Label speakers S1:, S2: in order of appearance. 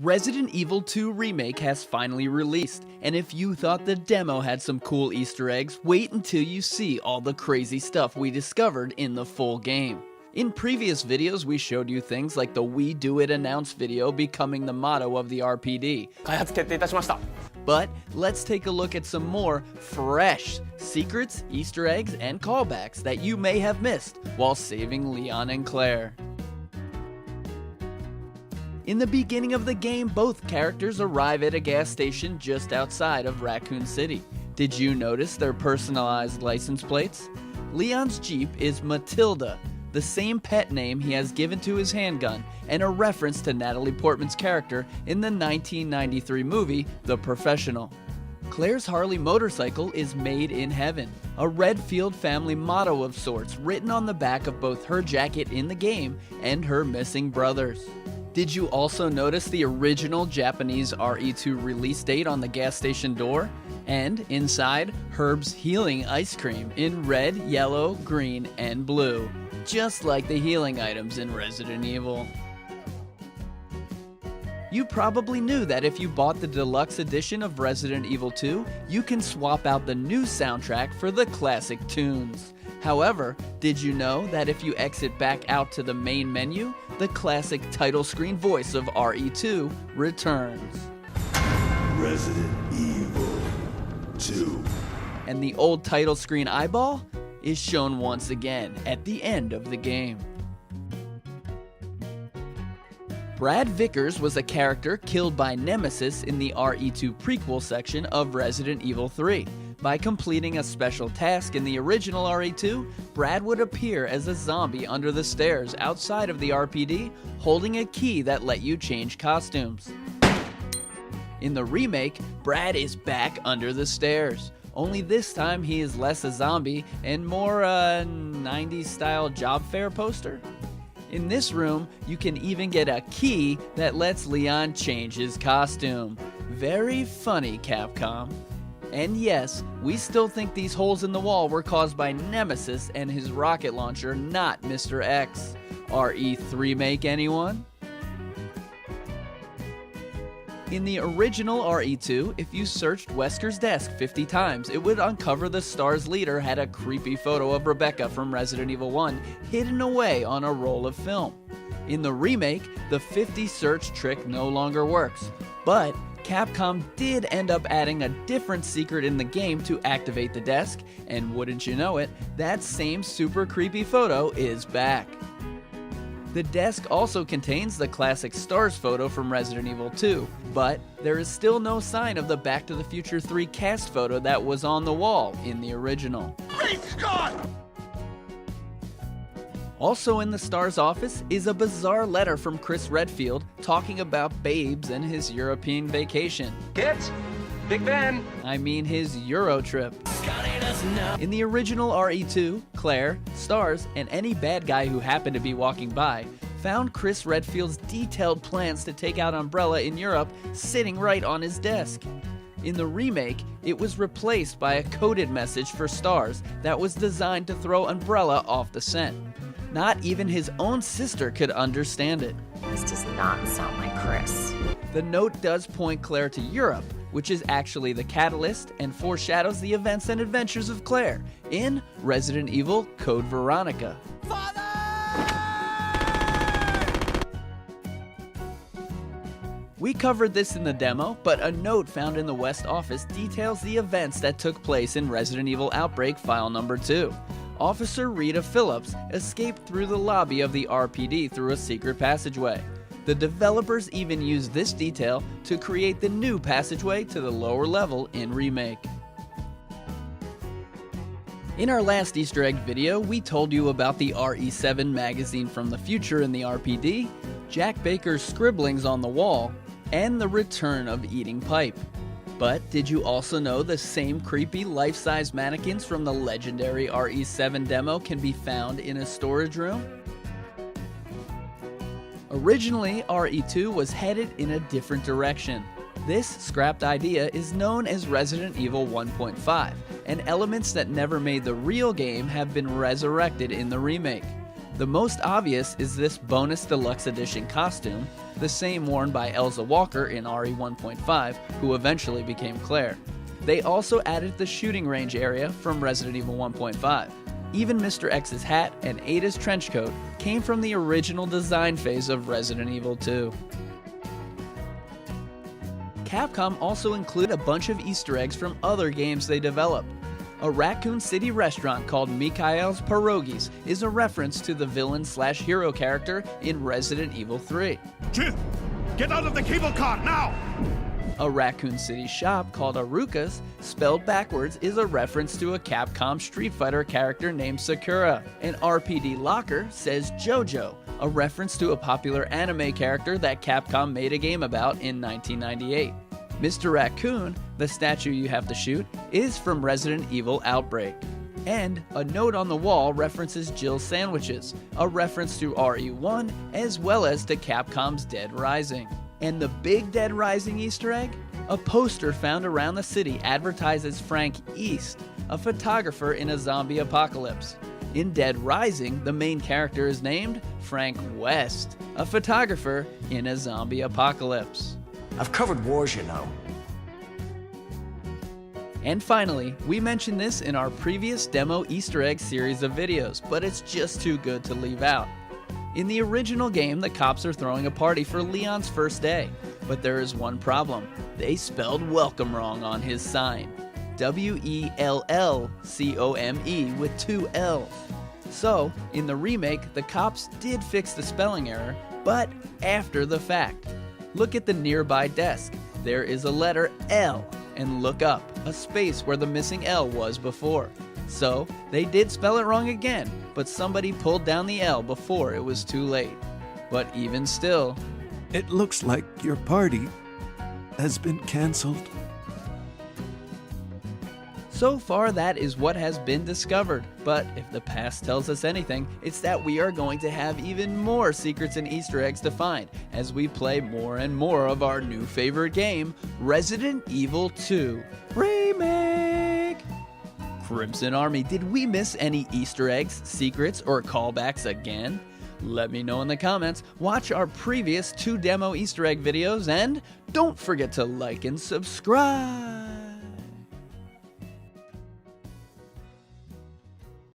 S1: Resident Evil 2 Remake has finally released, and if you thought the demo had some cool Easter eggs, wait until you see all the crazy stuff we discovered in the full game. In previous videos, we showed you things like the We Do It Announce video becoming the motto of the RPD.
S2: 開発決定いたしました。
S1: But let's take a look at some more fresh secrets, Easter eggs, and callbacks that you may have missed while saving Leon and Claire. In the beginning of the game, both characters arrive at a gas station just outside of Raccoon City. Did you notice their personalized license plates? Leon's Jeep is Matilda, the same pet name he has given to his handgun, and a reference to Natalie Portman's character in the 1993 movie The Professional. Claire's Harley motorcycle is Made in Heaven, a Redfield family motto of sorts written on the back of both her jacket in the game and her missing brothers. Did you also notice the original Japanese RE2 release date on the gas station door? And inside, Herb's healing ice cream in red, yellow, green, and blue, just like the healing items in Resident Evil. You probably knew that if you bought the deluxe edition of Resident Evil 2, you can swap out the new soundtrack for the classic tunes. However, did you know that if you exit back out to the main menu, the classic title screen voice of RE2 returns?
S3: Resident Evil 2.
S1: And the old title screen eyeball is shown once again at the end of the game. Brad Vickers was a character killed by Nemesis in the RE2 prequel section of Resident Evil 3. By completing a special task in the original RE2, Brad would appear as a zombie under the stairs outside of the RPD, holding a key that let you change costumes. In the remake, Brad is back under the stairs, only this time he is less a zombie and more a 90s style job fair poster. In this room, you can even get a key that lets Leon change his costume. Very funny, Capcom. And yes, we still think these holes in the wall were caused by Nemesis and his rocket launcher, not Mr. X. RE3 make anyone? In the original RE2, if you searched Wesker's desk 50 times, it would uncover the STARS leader had a creepy photo of Rebecca from Resident Evil 1 hidden away on a roll of film. In the remake, the 50 search trick no longer works, but Capcom did end up adding a different secret in the game to activate the desk, and wouldn't you know it, that same super creepy photo is back. The desk also contains the classic STARS photo from Resident Evil 2, but there is still no sign of the Back to the Future 3 cast photo that was on the wall in the original.
S3: Great Scott!
S1: Also in the STARS office is a bizarre letter from Chris Redfield talking about Babes and his European vacation.
S2: Kids, Big Ben.
S1: I mean his Euro trip. In the original RE2, Claire, STARS, and any bad guy who happened to be walking by found Chris Redfield's detailed plans to take out Umbrella in Europe sitting right on his desk. In the remake, it was replaced by a coded message for STARS that was designed to throw Umbrella off the scent. Not even his own sister could understand it.
S4: This does not sound like Chris.
S1: The note does point Claire to Europe, which is actually the catalyst and foreshadows the events and adventures of Claire in Resident Evil Code Veronica.
S3: Father!
S1: We covered this in the demo, but a note found in the West office details the events that took place in Resident Evil Outbreak File Number 2. Officer Rita Phillips escaped through the lobby of the RPD through a secret passageway. The developers even used this detail to create the new passageway to the lower level in Remake. In our last Easter egg video, we told you about the RE7 magazine from the future in the RPD, Jack Baker's scribblings on the wall, and the return of Eating Pipe. But did you also know the same creepy life-size mannequins from the legendary RE7 demo can be found in a storage room? Originally, RE2 was headed in a different direction. This scrapped idea is known as Resident Evil 1.5, and elements that never made the real game have been resurrected in the remake. The most obvious is this bonus deluxe edition costume, the same worn by Elza Walker in RE 1.5, who eventually became Claire. They also added the shooting range area from Resident Evil 1.5. Even Mr. X's hat and Ada's trench coat came from the original design phase of Resident Evil 2. Capcom also included a bunch of Easter eggs from other games they developed. A Raccoon City restaurant called Mikhail's Pierogies is a reference to the villain/hero character in Resident Evil 3.
S3: Jin, get out of the cable car now!
S1: A Raccoon City shop called Aruka's, spelled backwards, is a reference to a Capcom Street Fighter character named Sakura. An RPD locker says JoJo, a reference to a popular anime character that Capcom made a game about in 1998. Mr. Raccoon, the statue you have to shoot, is from Resident Evil Outbreak. And a note on the wall references Jill's Sandwiches, a reference to RE1 as well as to Capcom's Dead Rising. And the big Dead Rising Easter egg? A poster found around the city advertises Frank East, a photographer in a zombie apocalypse. In Dead Rising, the main character is named Frank West, a photographer in a zombie apocalypse.
S5: I've covered wars, you know.
S1: And finally, we mentioned this in our previous demo Easter egg series of videos, but it's just too good to leave out. In the original game, the cops are throwing a party for Leon's first day, but there is one problem. They spelled welcome wrong on his sign. W-E-L-L-C-O-M-E with 2 L's. So, in the remake, the cops did fix the spelling error, but after the fact. Look at the nearby desk. There is a letter L, and look up, a space where the missing L was before. So, they did spell it wrong again, but somebody pulled down the L before it was too late. But even still,
S6: it looks like your party has been canceled.
S1: So far, that is what has been discovered, but if the past tells us anything, it's that we are going to have even more secrets and Easter eggs to find as we play more and more of our new favorite game, Resident Evil 2 Remake! Crimson Army, did we miss any Easter eggs, secrets, or callbacks again? Let me know in the comments, watch our previous 2 demo Easter egg videos, and don't forget to like and subscribe!